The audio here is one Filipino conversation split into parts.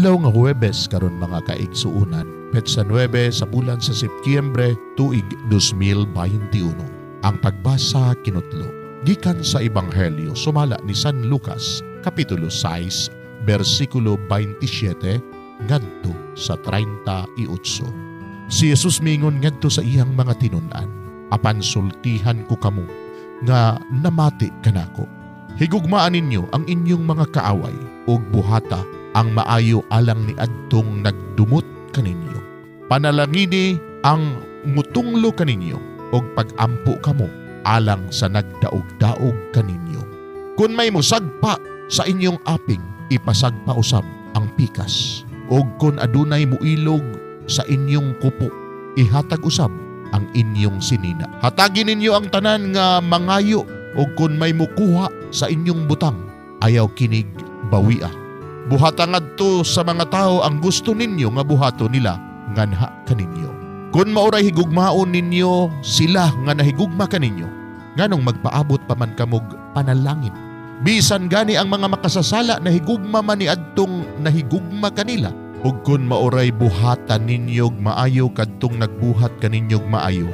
Adlaw nga Huwebes karon mga kaigsuunan, Petsa 9 sa bulan sa Setyembre tuig 2021. Ang pagbasa kinutlo gikan sa Ebanghelyo sumala ni San Lucas kapitulo 6 bersikulo 27 ngadto sa 38. Si Jesus mingon ngadto sa iyang mga tinun-an, apan sultihan ko kamo nga namati kanako. Higugmaan ninyo ang inyong mga kaaway ug buhata ang maayo alang ni adtong nagdumot kaninyo. Panalangini ang mutunglo kaninyo ug pag-ampo kamo alang sa nagdaog-daog kaninyo. Kun may musagpa sa inyong aping, ipasagpa usab ang pikas. Ug kun adunay muilog sa inyong kupo, ihatag usab ang inyong sinina. Hatagin ninyo ang tanan nga mangayo, ug kun may mukuha sa inyong butang, ayaw kinig bawia. Buhata ngadto sa mga tao ang gusto ninyo nga buhato nila nganha kaninyo. Kun mauray higugmaon ninyo sila nga nahigugma kaninyo, nganong magpaabot pa man kamog panalangin. Bisan gani ang mga makasasala na higugma man ni adtong nahigugma kanila, ug kun mauray buhatan ninyo maayo kadtong nagbuhat kaninyog maayo,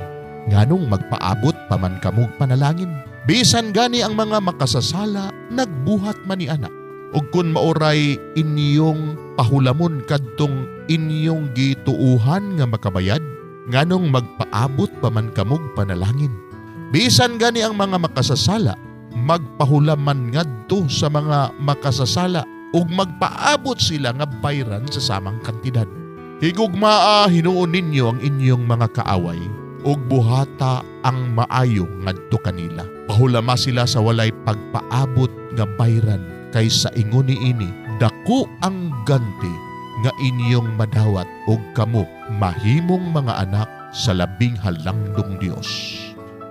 nganong magpaabot pa man kamog panalangin. Bisan gani ang mga makasasala nagbuhat man ni anak, ug kun mauray inyong pahulamon kadtong inyong gituuhan nga makabayad, nganong magpaabot pa man kamog panalangin. Bisan gani ang mga makasasala magpahulaman ngadto sa mga makasasala ug magpaabot sila nga bayran sa samang kantidad. Higugmaa hinuon ninyo ang inyong mga kaaway ug buhata ang maayo ngadto kanila. Pahulama sila sa walay pagpaabot nga bayran, kaysa ingon niini dako ang ganti nga inyong madawat ug kamo mahimong mga anak sa labing halangdong Dios.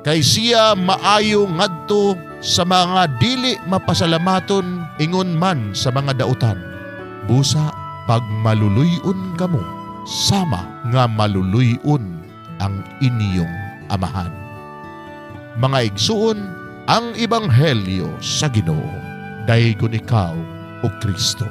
Kay siya maayo ngadto sa mga dili mapasalamaton, ingon man sa mga dautan, busa pag maluluyon kamo, sama nga maluluyon ang inyong amahan. Mga igsuon, ang Ebanghelyo sa Ginoo. Daygon ikaw, O Kristo.